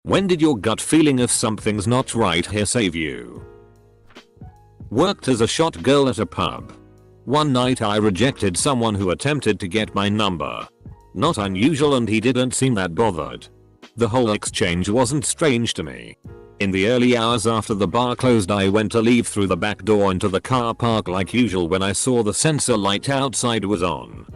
When did your gut feeling of something's not right here save you? Worked as a shot girl at a pub. One night I rejected someone who attempted to get my number. Not unusual, and he didn't seem that bothered. The whole exchange wasn't strange to me. In the early hours after the bar closed, I went to leave through the back door into the car park like usual when I saw the sensor light outside was on.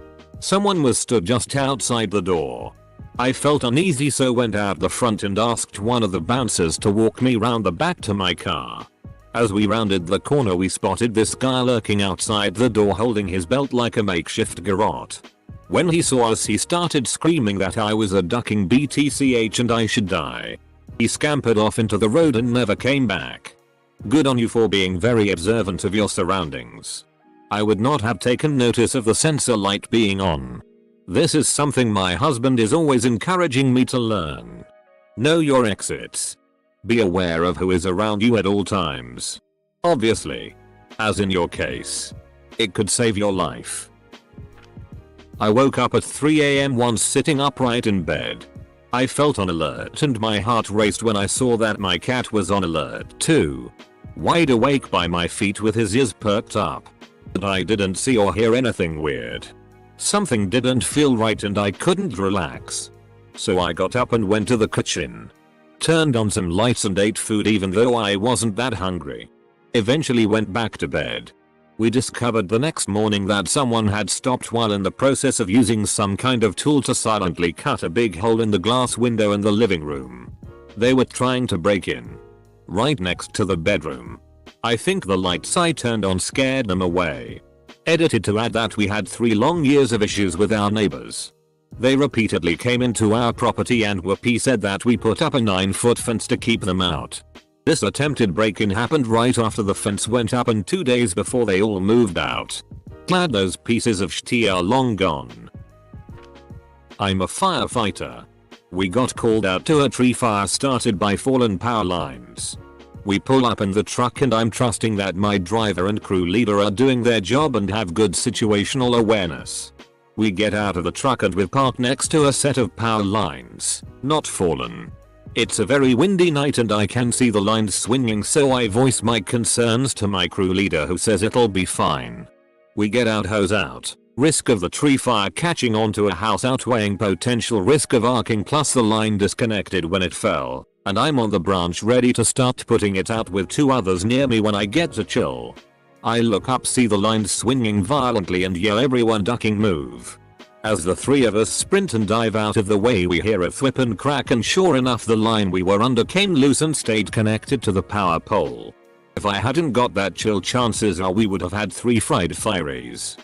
Someone was stood just outside the door. I felt uneasy, so went out the front and asked one of the bouncers to walk me round the back to my car. As we rounded the corner, we spotted this guy lurking outside the door holding his belt like a makeshift garrote. When he saw us, he started screaming that I was a ducking BTCH and I should die. He scampered off into the road and never came back. Good on you for being very observant of your surroundings. I would not have taken notice of the sensor light being on. This is something my husband is always encouraging me to learn. Know your exits. Be aware of who is around you at all times. Obviously. As in your case. It could save your life. I woke up at 3 AM once sitting upright in bed. I felt on alert and my heart raced when I saw that my cat was on alert too. Wide awake by my feet with his ears perked up. But I didn't see or hear anything weird. Something didn't feel right and I couldn't relax. So I got up and went to the kitchen. Turned on some lights and ate food even though I wasn't that hungry. Eventually went back to bed. We discovered the next morning that someone had stopped while in the process of using some kind of tool to silently cut a big hole in the glass window in the living room. They were trying to break in. Right next to the bedroom. I think the lights I turned on scared them away. Edited to add that we had 3 long years of issues with our neighbors. They repeatedly came into our property and Whoopi said that we put up a 9-foot fence to keep them out. This attempted break-in happened right after the fence went up and 2 days before they all moved out. Glad those pieces of shit are long gone. I'm a firefighter. We got called out to a tree fire started by fallen power lines. We pull up in the truck and I'm trusting that my driver and crew leader are doing their job and have good situational awareness. We get out of the truck and we park next to a set of power lines, not fallen. It's a very windy night and I can see the lines swinging, so I voice my concerns to my crew leader who says it'll be fine. We get out, hose out, risk of the tree fire catching onto a house outweighing potential risk of arcing plus the line disconnected when it fell, and I'm on the branch ready to start putting it out with 2 others near me when I get to chill. I look up, see the lines swinging violently and yell, everyone ducking, move. As the 3 of us sprint and dive out of the way, we hear a thwip and crack, and sure enough the line we were under came loose and stayed connected to the power pole. If I hadn't got that chill, chances are we would have had 3 fried fireys.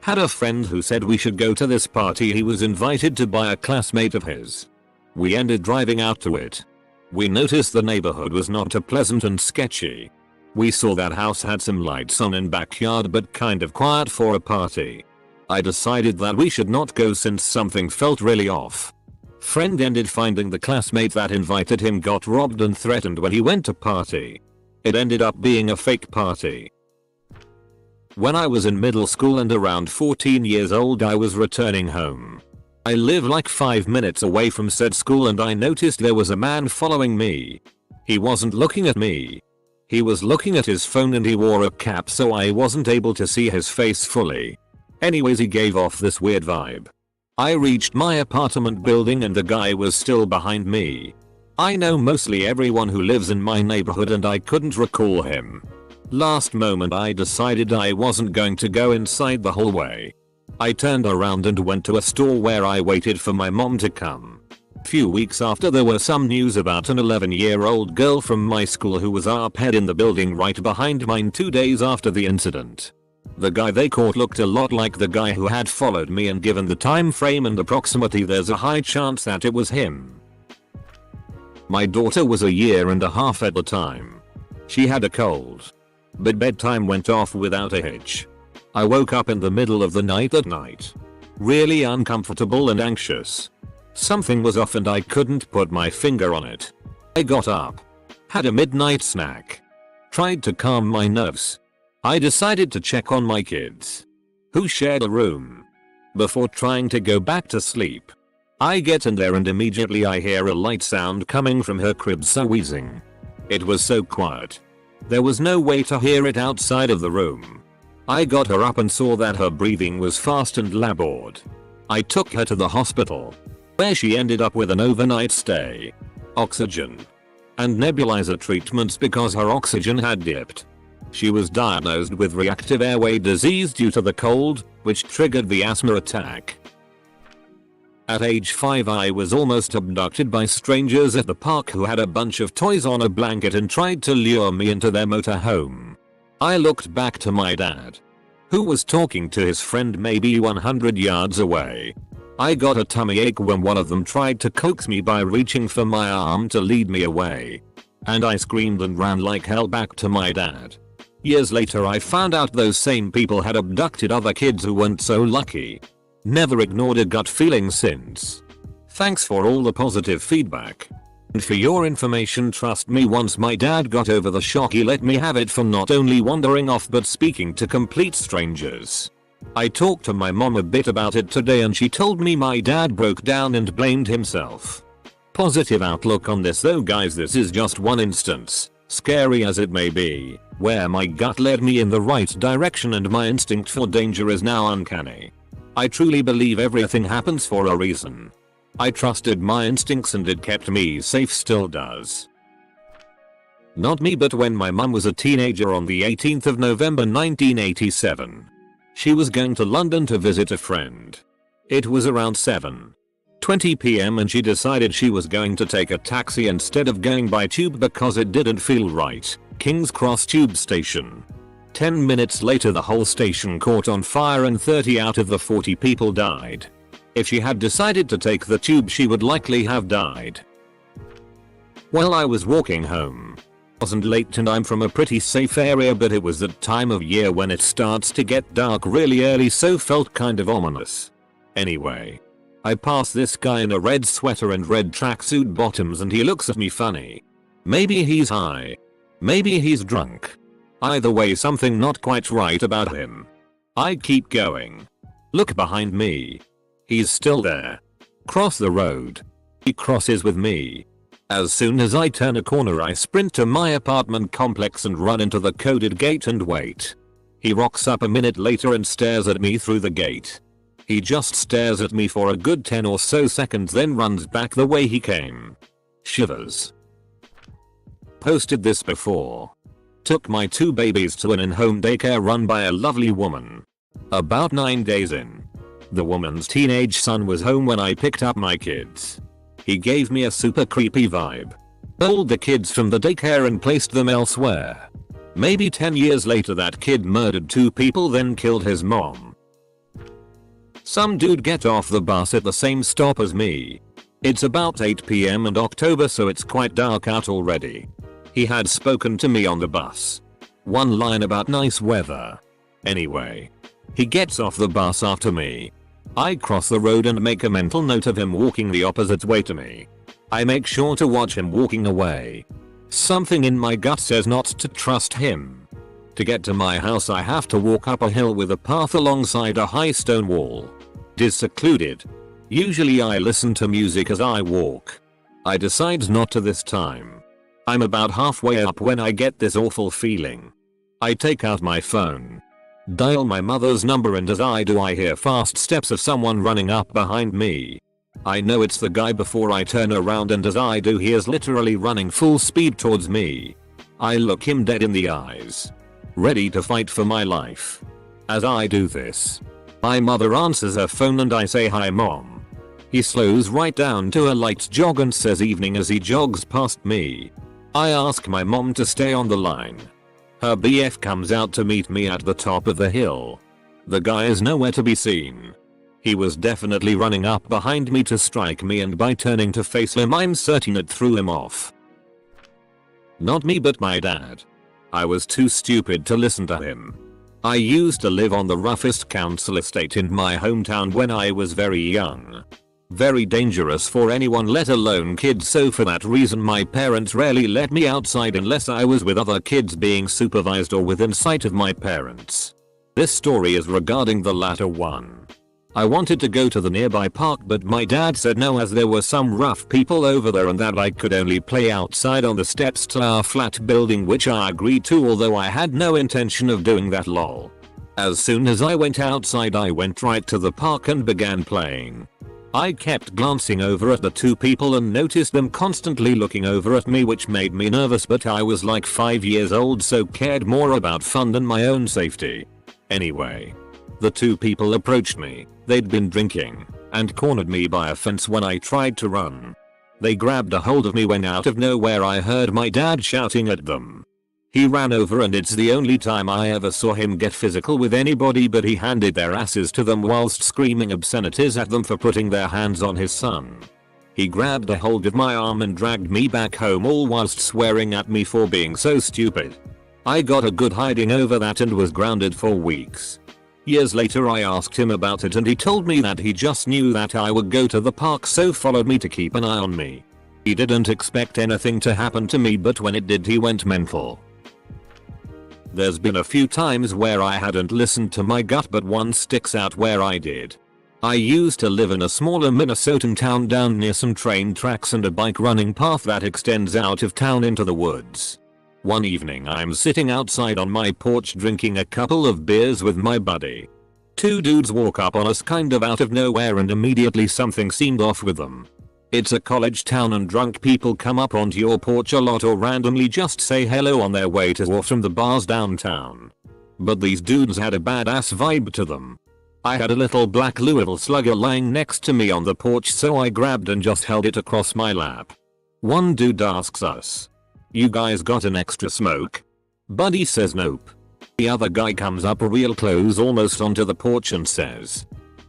Had a friend who said we should go to this party he was invited to by a classmate of his. We ended driving out to it. We noticed the neighborhood was not too pleasant and sketchy. We saw that house had some lights on in backyard but kind of quiet for a party. I decided that we should not go since something felt really off. Friend ended finding the classmate that invited him got robbed and threatened when he went to party. It ended up being a fake party. When I was in middle school and around 14 years old, I was returning home. I live like 5 minutes away from said school and I noticed there was a man following me. He wasn't looking at me. He was looking at his phone and he wore a cap, so I wasn't able to see his face fully. Anyways, he gave off this weird vibe. I reached my apartment building and the guy was still behind me. I know mostly everyone who lives in my neighborhood and I couldn't recall him. Last moment I decided I wasn't going to go inside the hallway. I turned around and went to a store where I waited for my mom to come. Few weeks after, there was some news about an 11-year-old girl from my school who was up-head in the building right behind mine 2 days after the incident. The guy they caught looked a lot like the guy who had followed me, and given the time frame and the proximity, there's a high chance that it was him. My daughter was a year and a half at the time. She had a cold. But bedtime went off without a hitch. I woke up in the middle of the night that night. Really uncomfortable and anxious. Something was off and I couldn't put my finger on it. I got up. Had a midnight snack. Tried to calm my nerves. I decided to check on my kids, who shared a room, before trying to go back to sleep. I get in there and immediately I hear a light sound coming from her crib, so wheezing. It was so quiet. There was no way to hear it outside of the room. I got her up and saw that her breathing was fast and labored. I took her to the hospital, where she ended up with an overnight stay, oxygen, and nebulizer treatments because her oxygen had dipped. She was diagnosed with reactive airway disease due to the cold, which triggered the asthma attack. At age 5 I was almost abducted by strangers at the park who had a bunch of toys on a blanket and tried to lure me into their motorhome. I looked back to my dad, who was talking to his friend maybe 100 yards away. I got a tummy ache when one of them tried to coax me by reaching for my arm to lead me away. And I screamed and ran like hell back to my dad. Years later I found out those same people had abducted other kids who weren't so lucky. Never ignored a gut feeling since. Thanks for all the positive feedback. And for your information, trust me, once my dad got over the shock he let me have it for not only wandering off but speaking to complete strangers. I talked to my mom a bit about it today and she told me my dad broke down and blamed himself. Positive outlook on this though guys, this is just one instance, scary as it may be, where my gut led me in the right direction and my instinct for danger is now uncanny. I truly believe everything happens for a reason. I trusted my instincts and it kept me safe, still does. Not me, but when my mum was a teenager on the 18th of November 1987. She was going to London to visit a friend. It was around 7:20 PM and she decided she was going to take a taxi instead of going by tube because it didn't feel right. King's Cross tube station. 10 minutes later the whole station caught on fire and 30 out of the 40 people died. If she had decided to take the tube she would likely have died. Well, I was walking home. Wasn't late and I'm from a pretty safe area, but it was that time of year when it starts to get dark really early, so felt kind of ominous. Anyway, I pass this guy in a red sweater and red tracksuit bottoms and he looks at me funny. Maybe he's high. Maybe he's drunk. Either way, something not quite right about him. I keep going. Look behind me. He's still there. Cross the road. He crosses with me. As soon as I turn a corner I sprint to my apartment complex and run into the coded gate and wait. He rocks up a minute later and stares at me through the gate. He just stares at me for a good 10 or so seconds, then runs back the way he came. Shivers. Posted this before. Took my 2 babies to an in-home daycare run by a lovely woman. About 9 days in, the woman's teenage son was home when I picked up my kids. He gave me a super creepy vibe. Pulled the kids from the daycare and placed them elsewhere. Maybe 10 years later that kid murdered 2 people then killed his mom. Some dude get off the bus at the same stop as me. It's about 8 PM and October, so it's quite dark out already. He had spoken to me on the bus. One line about nice weather. Anyway, he gets off the bus after me. I cross the road and make a mental note of him walking the opposite way to me. I make sure to watch him walking away. Something in my gut says not to trust him. To get to my house I have to walk up a hill with a path alongside a high stone wall. It is secluded. Usually I listen to music as I walk. I decide not to this time. I'm about halfway up when I get this awful feeling. I take out my phone. Dial my mother's number, and as I do I hear fast steps of someone running up behind me. I know it's the guy before I turn around, and as I do he is literally running full speed towards me. I look him dead in the eyes, ready to fight for my life. As I do this, my mother answers her phone and I say, "Hi mom." He slows right down to a light jog and says evening as he jogs past me. I ask my mom to stay on the line. Her BF comes out to meet me at the top of the hill. The guy is nowhere to be seen. He was definitely running up behind me to strike me, and by turning to face him I'm certain it threw him off. Not me, but my dad. I was too stupid to listen to him. I used to live on the roughest council estate in my hometown when I was very young. Very dangerous for anyone, let alone kids, so for that reason my parents rarely let me outside unless I was with other kids being supervised or within sight of my parents. This story is regarding the latter one. I wanted to go to the nearby park but my dad said no as there were some rough people over there and that I could only play outside on the steps to our flat building, which I agreed to although I had no intention of doing that lol. As soon as I went outside I went right to the park and began playing. I kept glancing over at the two people and noticed them constantly looking over at me, which made me nervous, but I was like 5 years old so cared more about fun than my own safety. Anyway, the two people approached me. They'd been drinking and cornered me by a fence when I tried to run. They grabbed a hold of me when out of nowhere I heard my dad shouting at them. He ran over and it's the only time I ever saw him get physical with anybody, but he handed their asses to them whilst screaming obscenities at them for putting their hands on his son. He grabbed a hold of my arm and dragged me back home, all whilst swearing at me for being so stupid. I got a good hiding over that and was grounded for weeks. Years later I asked him about it and he told me that he just knew that I would go to the park so followed me to keep an eye on me. He didn't expect anything to happen to me, but when it did he went mental. There's been a few times where I hadn't listened to my gut, but one sticks out where I did. I used to live in a smaller Minnesotan town down near some train tracks and a bike running path that extends out of town into the woods. One evening I'm sitting outside on my porch drinking a couple of beers with my buddy. Two dudes walk up on us kind of out of nowhere and immediately something seemed off with them. It's a college town and drunk people come up onto your porch a lot or randomly just say hello on their way to or from the bars downtown. But these dudes had a badass vibe to them. I had a little black Louisville Slugger lying next to me on the porch, so I grabbed and just held it across my lap. One dude asks us, "You guys got an extra smoke?" Buddy says nope. The other guy comes up real close almost onto the porch and says,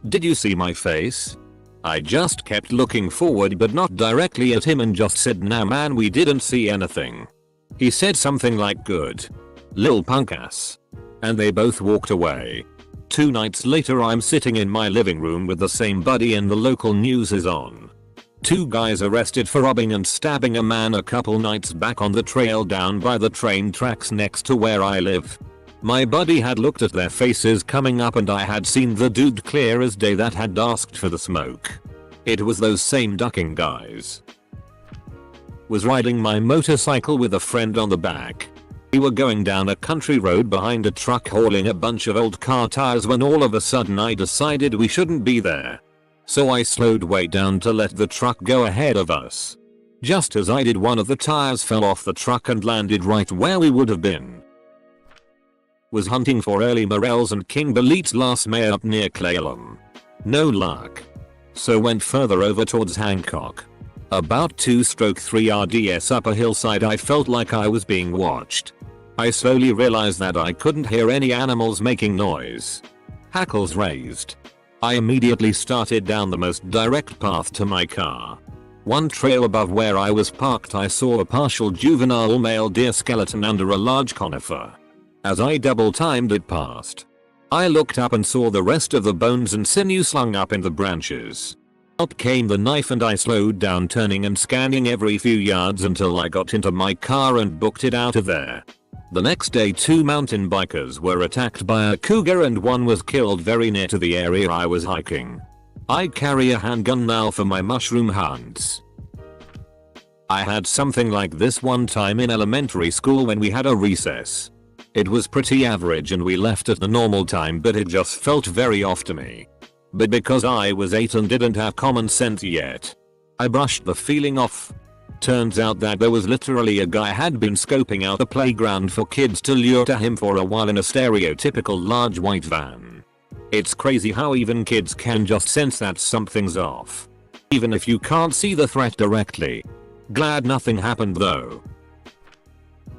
"Did you see my face?" I just kept looking forward but not directly at him and just said, "Nah man, we didn't see anything." He said something like, "Good. Lil punk ass." And they both walked away. 2 nights later I'm sitting in my living room with the same buddy and the local news is on. 2 guys arrested for robbing and stabbing a man a couple nights back on the trail down by the train tracks next to where I live. My buddy had looked at their faces coming up and I had seen the dude clear as day that had asked for the smoke. It was those same ducking guys. Was riding my motorcycle with a friend on the back. We were going down a country road behind a truck hauling a bunch of old car tires when all of a sudden I decided we shouldn't be there. So I slowed way down to let the truck go ahead of us. Just as I did, one of the tires fell off the truck and landed right where we would have been. Was hunting for early morels and king boletes last May up near Clallam. No luck. So went further over towards Hancock. About 2/3 RDS up a hillside I felt like I was being watched. I slowly realized that I couldn't hear any animals making noise. Hackles raised. I immediately started down the most direct path to my car. One trail above where I was parked I saw a partial juvenile male deer skeleton under a large conifer. As I double timed it past, I looked up and saw the rest of the bones and sinew slung up in the branches. Up came the knife and I slowed down, turning and scanning every few yards until I got into my car and booked it out of there. The next day 2 mountain bikers were attacked by a cougar and one was killed very near to the area I was hiking. I carry a handgun now for my mushroom hunts. I had something like this one time in elementary school when we had a recess. It was pretty average and we left at the normal time, but it just felt very off to me. But because I was 8 and didn't have common sense yet, I brushed the feeling off. Turns out that there was literally a guy had been scoping out a playground for kids to lure to him for a while in a stereotypical large white van. It's crazy how even kids can just sense that something's off, even if you can't see the threat directly. Glad nothing happened though.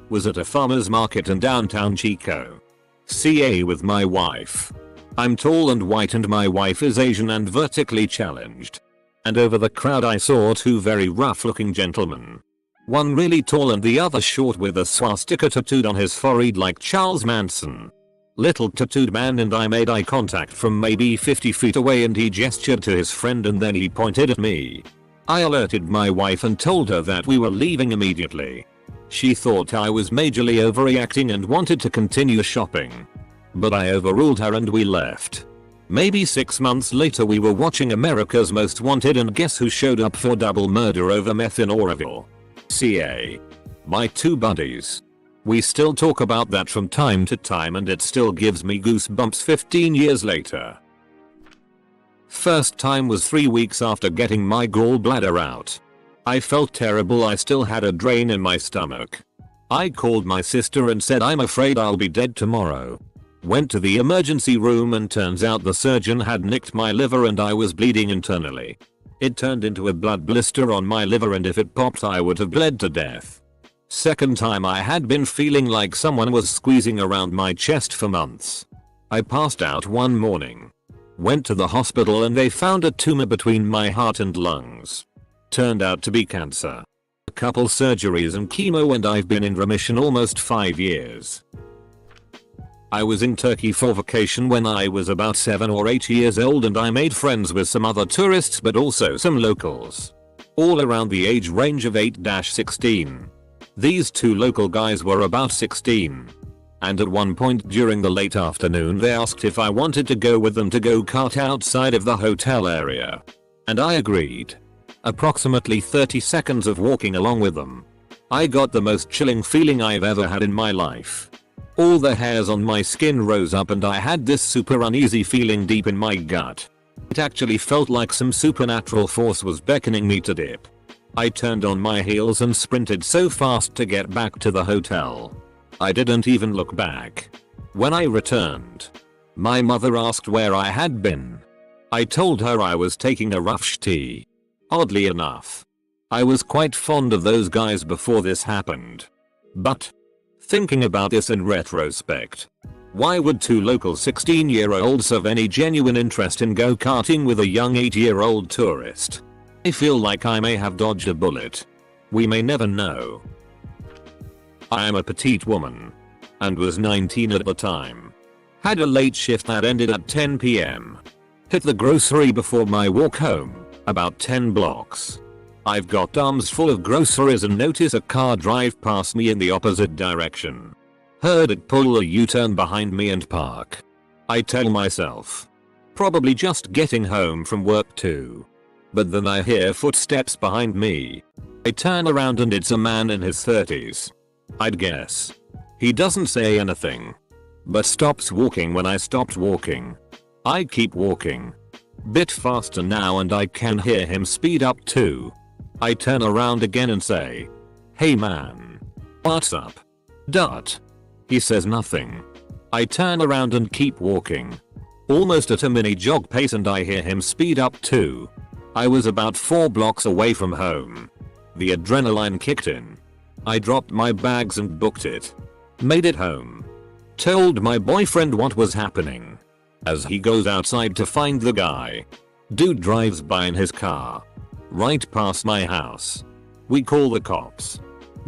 Was at a farmer's market in downtown Chico, CA with my wife. I'm tall and white and my wife is Asian and vertically challenged. And over the crowd I saw 2 very rough looking gentlemen. One really tall and the other short with a swastika tattooed on his forehead like Charles Manson. Little tattooed man and I made eye contact from maybe 50 feet away and he gestured to his friend and then he pointed at me. I alerted my wife and told her that we were leaving immediately. She thought I was majorly overreacting and wanted to continue shopping. But I overruled her and we left. Maybe 6 months later we were watching America's Most Wanted and guess who showed up for double murder over meth in Oroville, CA. My 2 buddies. We still talk about that from time to time and it still gives me goosebumps 15 years later. First time was 3 weeks after getting my gallbladder out. I felt terrible. I still had a drain in my stomach. I called my sister and said I'm afraid I'll be dead tomorrow. Went to the emergency room and turns out the surgeon had nicked my liver and I was bleeding internally. It turned into a blood blister on my liver and if it popped I would have bled to death. Second time I had been feeling like someone was squeezing around my chest for months. I passed out one morning. Went to the hospital and they found a tumor between my heart and lungs. Turned out to be cancer. A couple surgeries and chemo and I've been in remission almost 5 years. I was in Turkey for vacation when I was about 7 or 8 years old and I made friends with some other tourists but also some locals. All around the age range of 8-16. These 2 local guys were about 16. And at one point during the late afternoon they asked if I wanted to go with them to go kart outside of the hotel area. And I agreed. Approximately 30 seconds of walking along with them. I got the most chilling feeling I've ever had in my life. All the hairs on my skin rose up and I had this super uneasy feeling deep in my gut. It actually felt like some supernatural force was beckoning me to dip. I turned on my heels and sprinted so fast to get back to the hotel. I didn't even look back. When I returned, my mother asked where I had been. I told her I was taking a rough tea. Oddly enough, I was quite fond of those guys before this happened. But, thinking about this in retrospect, why would 2 local 16-year-olds have any genuine interest in go-karting with a young 8-year-old tourist? I feel like I may have dodged a bullet. We may never know. I am a petite woman. And was 19 at the time. Had a late shift that ended at 10 PM. Hit the grocery before my walk home, about 10 blocks. I've got arms full of groceries and notice a car drive past me in the opposite direction. Heard it pull a U-turn behind me and park. I tell myself, probably just getting home from work too. But then I hear footsteps behind me. I turn around and it's a man in his 30s. I'd guess. He doesn't say anything. But stops walking when I stopped walking. I keep walking. Bit faster now and I can hear him speed up too. I turn around again and say, "Hey man. What's up?" He says nothing. I turn around and keep walking. Almost at a mini jog pace and I hear him speed up too. I was about 4 blocks away from home. The adrenaline kicked in. I dropped my bags and booked it. Made it home. Told my boyfriend what was happening. As he goes outside to find the guy. Dude drives by in his car. Right past my house. We call the cops.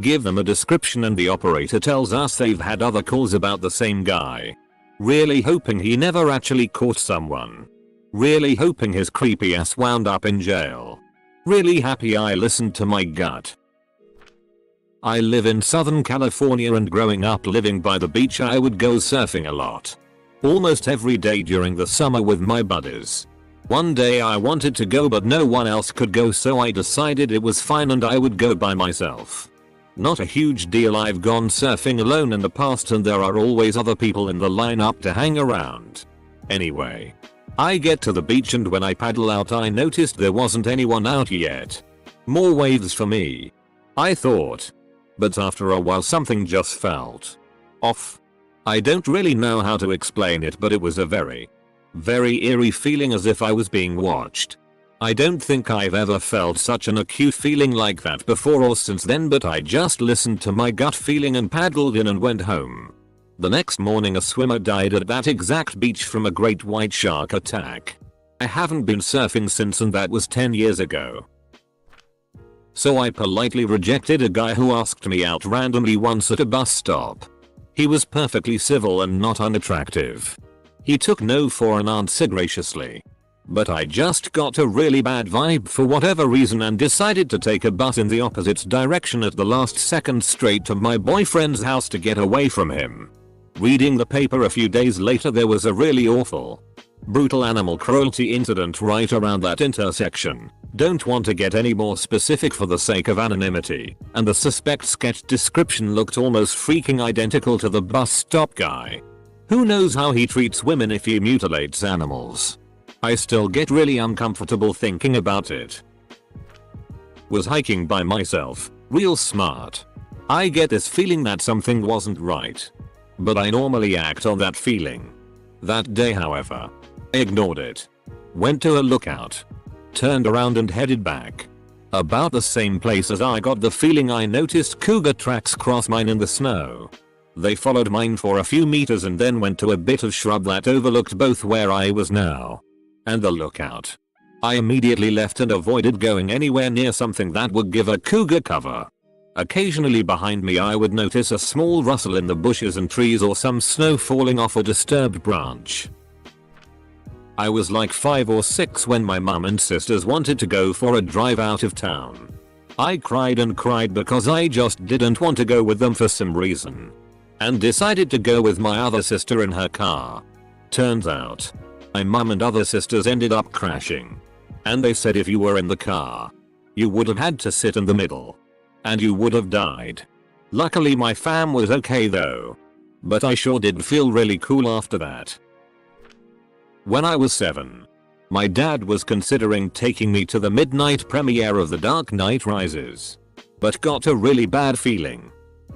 Give them a description and the operator tells us they've had other calls about the same guy. Really hoping he never actually caught someone. Really hoping his creepy ass wound up in jail. Really happy I listened to my gut. I live in Southern California and growing up living by the beach I would go surfing a lot. Almost every day during the summer with my buddies. One day I wanted to go but no one else could go so I decided it was fine and I would go by myself. Not a huge deal, I've gone surfing alone in the past and there are always other people in the lineup to hang around. Anyway. I get to the beach and when I paddle out I noticed there wasn't anyone out yet. More waves for me. I thought. But after a while something just felt off. I don't really know how to explain it but it was a very eerie feeling as if I was being watched. I don't think I've ever felt such an acute feeling like that before or since then but I just listened to my gut feeling and paddled in and went home. The next morning a swimmer died at that exact beach from a great white shark attack. I haven't been surfing since and that was 10 years ago. So I politely rejected a guy who asked me out randomly once at a bus stop. He was perfectly civil and not unattractive. He took no for an answer graciously. But I just got a really bad vibe for whatever reason and decided to take a bus in the opposite direction at the last second straight to my boyfriend's house to get away from him. Reading the paper a few days later there was a really awful Brutal animal cruelty incident right around that intersection. Don't want to get any more specific for the sake of anonymity, and the suspect's sketch description looked almost freaking identical to the bus stop guy. Who knows how he treats women if he mutilates animals. I still get really uncomfortable thinking about it. Was hiking by myself. Real smart. I get this feeling that something wasn't right. But I normally act on that feeling. That day, however, I ignored it. Went to a lookout. Turned around and headed back. About the same place as I got the feeling, I noticed cougar tracks cross mine in the snow. They followed mine for a few meters and then went to a bit of shrub that overlooked both where I was now and the lookout. I immediately left and avoided going anywhere near something that would give a cougar cover. Occasionally behind me I would notice a small rustle in the bushes and trees or some snow falling off a disturbed branch. I was like 5 or 6 when my mum and sisters wanted to go for a drive out of town. I cried and cried because I just didn't want to go with them for some reason. And decided to go with my other sister in her car. Turns out, my mum and other sisters ended up crashing. And they said if you were in the car, you would have had to sit in the middle. And you would have died. Luckily my fam was okay though. But I sure did feel really cool after that. When I was 7, my dad was considering taking me to the midnight premiere of The Dark Knight Rises. But got a really bad feeling.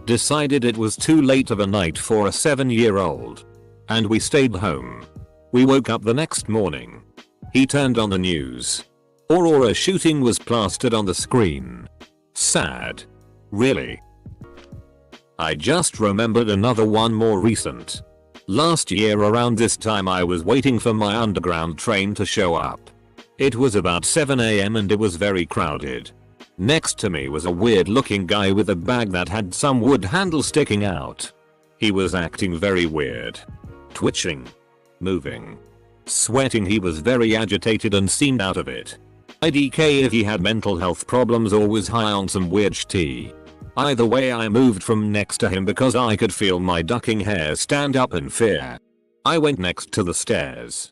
Decided it was too late of a night for a 7-year-old. And we stayed home. We woke up the next morning. He turned on the news. Aurora shooting was plastered on the screen. Sad. Really. I just remembered another one more recent. Last year around this time I was waiting for my underground train to show up. It was about 7 AM and it was very crowded. Next to me was a weird looking guy with a bag that had some wood handle sticking out. He was acting very weird. Twitching. Moving. Sweating. He was very agitated and seemed out of it. IDK if he had mental health problems or was high on some weird tea. Either way I moved from next to him because I could feel my ducking hair stand up in fear. I went next to the stairs.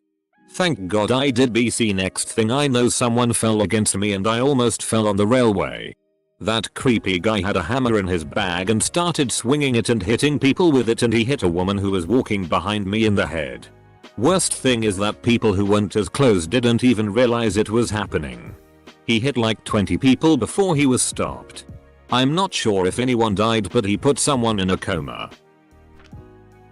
Thank God I did BC. Next thing I know someone fell against me and I almost fell on the railway. That creepy guy had a hammer in his bag and started swinging it and hitting people with it, and he hit a woman who was walking behind me in the head. Worst thing is that people who weren't as close didn't even realize it was happening. He hit like 20 people before he was stopped. I'm not sure if anyone died, but he put someone in a coma.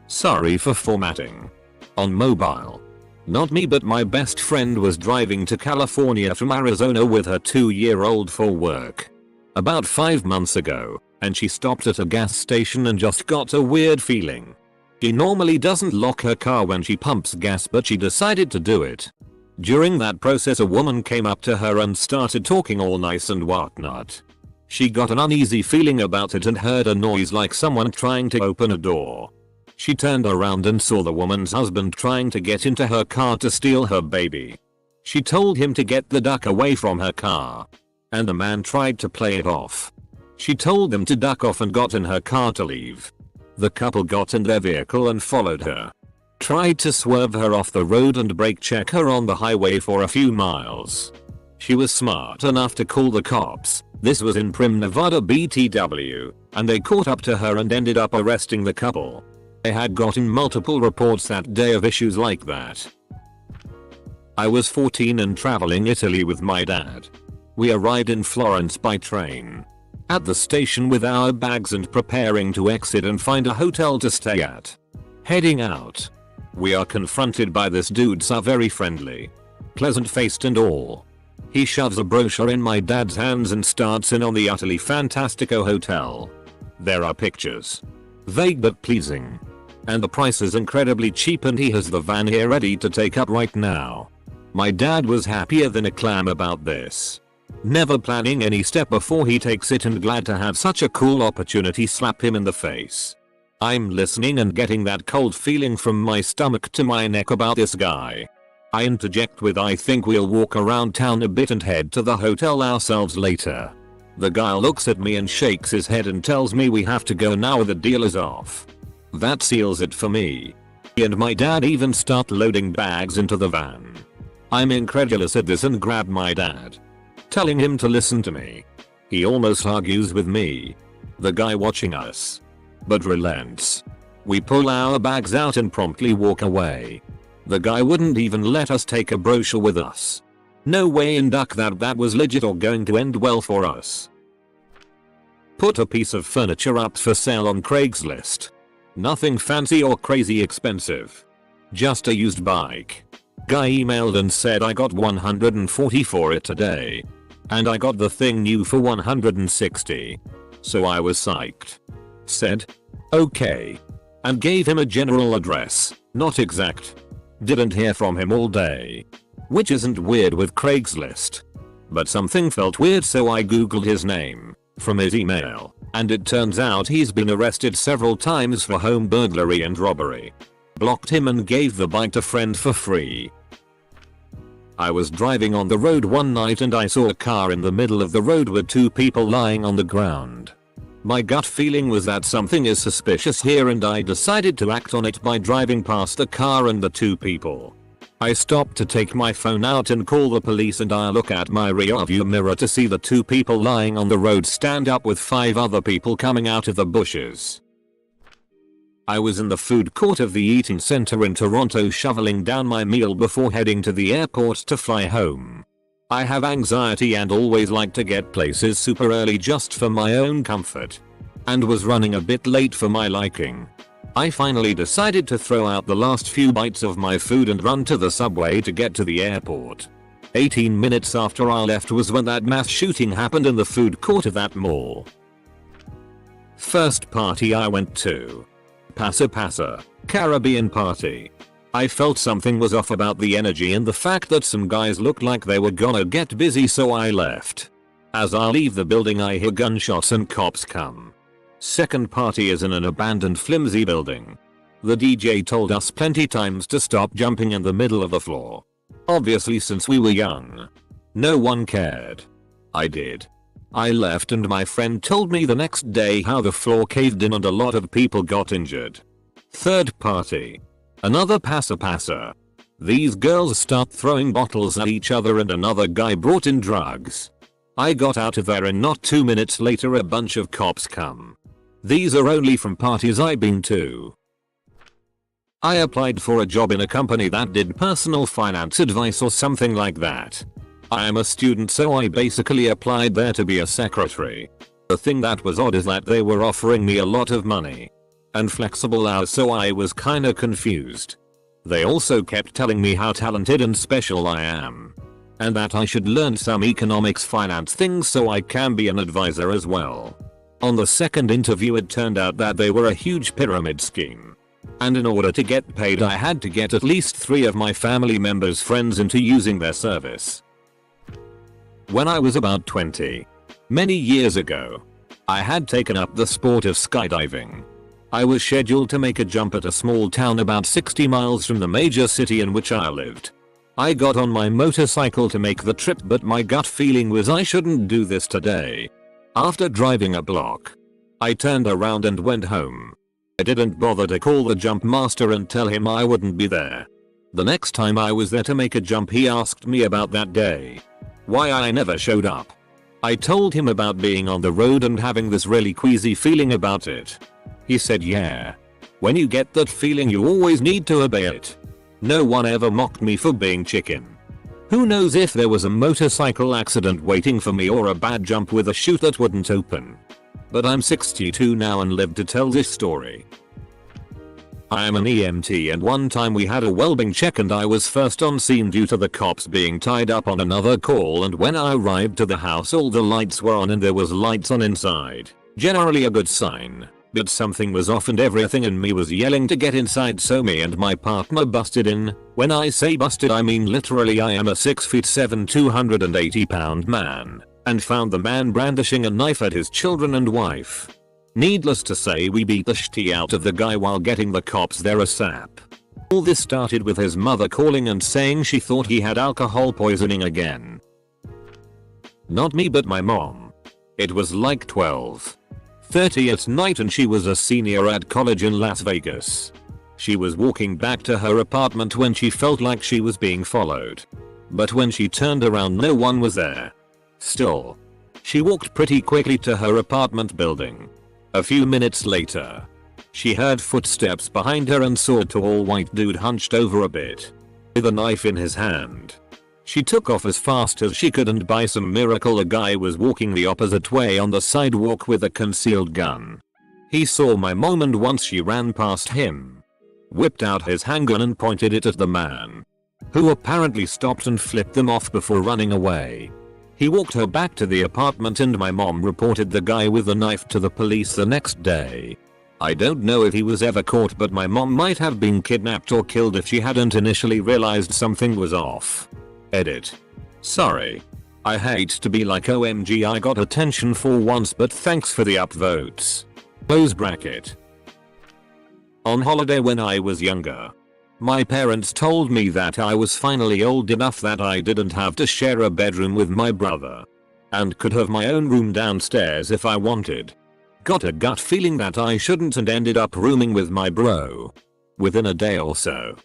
Sorry for formatting. On mobile. Not me, but my best friend was driving to California from Arizona with her 2-year-old for work. About 5 months ago, and she stopped at a gas station and just got a weird feeling. She normally doesn't lock her car when she pumps gas, but she decided to do it. During that process a woman came up to her and started talking all nice and whatnot. She got an uneasy feeling about it and heard a noise like someone trying to open a door. She turned around and saw the woman's husband trying to get into her car to steal her baby. She told him to get the duck away from her car. And the man tried to play it off. She told him to duck off and got in her car to leave. The couple got in their vehicle and followed her. Tried to swerve her off the road and brake check her on the highway for a few miles. She was smart enough to call the cops. This was in Prim, Nevada BTW, and they caught up to her and ended up arresting the couple. They had gotten multiple reports that day of issues like that. I was 14 and traveling Italy with my dad. We arrived in Florence by train. At the station with our bags and preparing to exit and find a hotel to stay at. Heading out. We are confronted by this dude, so very friendly. Pleasant faced and all. He shoves a brochure in my dad's hands and starts in on the utterly fantastico hotel. There are pictures. Vague but pleasing. And the price is incredibly cheap, and he has the van here ready to take up right now. My dad was happier than a clam about this. Never planning any step before he takes it, and glad to have such a cool opportunity slap him in the face. I'm listening and getting that cold feeling from my stomach to my neck about this guy. I interject with, I think we'll walk around town a bit and head to the hotel ourselves later. The guy looks at me and shakes his head and tells me we have to go now, the deal is off. That seals it for me. He and my dad even start loading bags into the van. I'm incredulous at this and grab my dad, telling him to listen to me. He almost argues with me, the guy watching us, but relents. We pull our bags out and promptly walk away. The guy wouldn't even let us take a brochure with us. No way in duck that was legit or going to end well for us. Put a piece of furniture up for sale on Craigslist. Nothing fancy or crazy expensive. Just a used bike. Guy emailed and said I got $140 for it today. And I got the thing new for $160. So I was psyched. Said, okay. And gave him a general address, not exact. Didn't hear from him all day. Which isn't weird with Craigslist. But something felt weird, so I googled his name from his email, and it turns out he's been arrested several times for home burglary and robbery. Blocked him and gave the bike to friend for free. I was driving on the road one night and I saw a car in the middle of the road with two people lying on the ground. My gut feeling was that something is suspicious here, and I decided to act on it by driving past the car and the two people. I stopped to take my phone out and call the police, and I look at my rearview mirror to see the two people lying on the road stand up with 5 other people coming out of the bushes. I was in the food court of the eating center in Toronto shoveling down my meal before heading to the airport to fly home. I have anxiety and always like to get places super early just for my own comfort, and was running a bit late for my liking. I finally decided to throw out the last few bites of my food and run to the subway to get to the airport. 18 minutes after I left was when that mass shooting happened in the food court of that mall. First party I went to. Pasa, Caribbean party. I felt something was off about the energy and the fact that some guys looked like they were gonna get busy, so I left. As I leave the building I hear gunshots and cops come. Second party is in an abandoned flimsy building. The DJ told us plenty times to stop jumping in the middle of the floor. Obviously, since we were young, no one cared. I did. I left and my friend told me the next day how the floor caved in and a lot of people got injured. Third party. Another pasa. These girls start throwing bottles at each other and another guy brought in drugs. I got out of there and not 2 minutes later a bunch of cops come. These are only from parties I've been to. I applied for a job in a company that did personal finance advice or something like that. I am a student, so I basically applied there to be a secretary. The thing that was odd is that they were offering me a lot of money and flexible hours, so I was kinda confused. They also kept telling me how talented and special I am, and that I should learn some economics finance things so I can be an advisor as well. On the second interview it turned out that they were a huge pyramid scheme, and in order to get paid I had to get at least 3 of my family members' friends into using their service. When I was about 20, many years ago, I had taken up the sport of skydiving. I was scheduled to make a jump at a small town about 60 miles from the major city in which I lived. I got on my motorcycle to make the trip, but my gut feeling was I shouldn't do this today. After driving a block, I turned around and went home. I didn't bother to call the jump master and tell him I wouldn't be there. The next time I was there to make a jump he asked me about that day, why I never showed up. I told him about being on the road and having this really queasy feeling about it. He said, yeah, when you get that feeling you always need to obey it. No one ever mocked me for being chicken. Who knows if there was a motorcycle accident waiting for me or a bad jump with a chute that wouldn't open. But I'm 62 now and live to tell this story. I am an EMT, and one time we had a well-being check and I was first on scene due to the cops being tied up on another call, and when I arrived to the house all the lights were on and there was lights on inside. Generally a good sign. But something was off and everything in me was yelling to get inside, so me and my partner busted in. When I say busted I mean literally. I am a 6'7" 280 pound man, and found the man brandishing a knife at his children and wife. Needless to say we beat the shit out of the guy while getting the cops there ASAP. All this started with his mother calling and saying she thought he had alcohol poisoning again. Not me, but my mom. It was like 12:30 at night and she was a senior at college in Las Vegas. She was walking back to her apartment when she felt like she was being followed. But when she turned around, no one was there. Still, she walked pretty quickly to her apartment building. A few minutes later, she heard footsteps behind her and saw a tall white dude hunched over a bit, with a knife in his hand. She took off as fast as she could, and by some miracle a guy was walking the opposite way on the sidewalk with a concealed gun. He saw my mom, and once she ran past him, whipped out his handgun and pointed it at the man, who apparently stopped and flipped them off before running away. He walked her back to the apartment, and my mom reported the guy with the knife to the police the next day. I don't know if he was ever caught, but my mom might have been kidnapped or killed if she hadn't initially realized something was off. Edit. Sorry. I hate to be like OMG I got attention for once, but thanks for the upvotes. Close bracket. On holiday when I was younger, my parents told me that I was finally old enough that I didn't have to share a bedroom with my brother, and could have my own room downstairs if I wanted. Got a gut feeling that I shouldn't and ended up rooming with my bro. Within a day or so,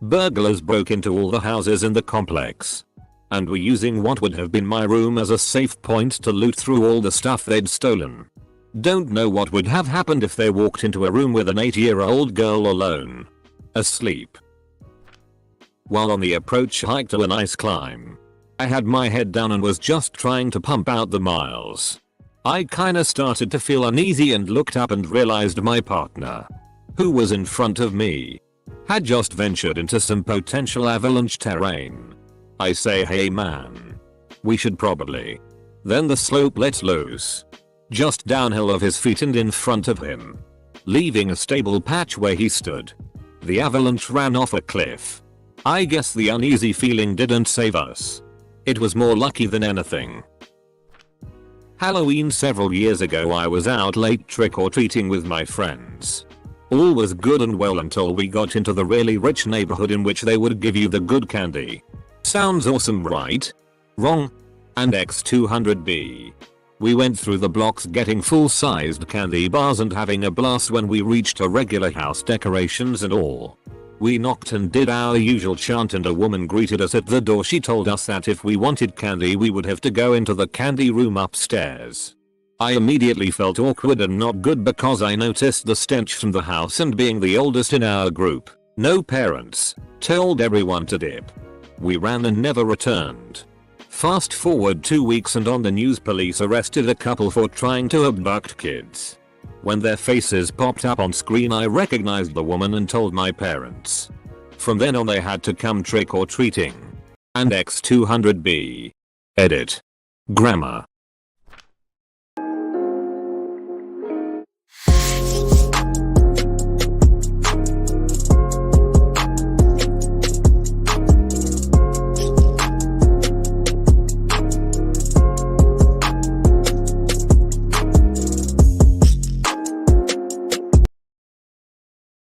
burglars broke into all the houses in the complex, and were using what would have been my room as a safe point to loot through all the stuff they'd stolen. Don't know what would have happened if they walked into a room with an 8-year-old girl alone, asleep. While on the approach hike to a nice climb, I had my head down and was just trying to pump out the miles. I kinda started to feel uneasy and looked up and realized my partner, who was in front of me, had just ventured into some potential avalanche terrain. I say, hey man, we should probably. Then the slope let loose, just downhill of his feet and in front of him, leaving a stable patch where he stood. The avalanche ran off a cliff. I guess the uneasy feeling didn't save us. It was more lucky than anything. Halloween several years ago, I was out late trick-or-treating with my friends. All was good and well until we got into the really rich neighborhood in which they would give you the good candy. Sounds awesome, right? Wrong. And X200B. We went through the blocks getting full-sized candy bars and having a blast when we reached a regular house, decorations and all. We knocked and did our usual chant, and a woman greeted us at the door. She told us that if we wanted candy we would have to go into the candy room upstairs. I immediately felt awkward and not good because I noticed the stench from the house, and being the oldest in our group, no parents, told everyone to dip. We ran and never returned. Fast forward 2 weeks and on the news, police arrested a couple for trying to abduct kids. When their faces popped up on screen, I recognized the woman and told my parents. From then on they had to come trick or treating. And X200B. Edit. Grammar.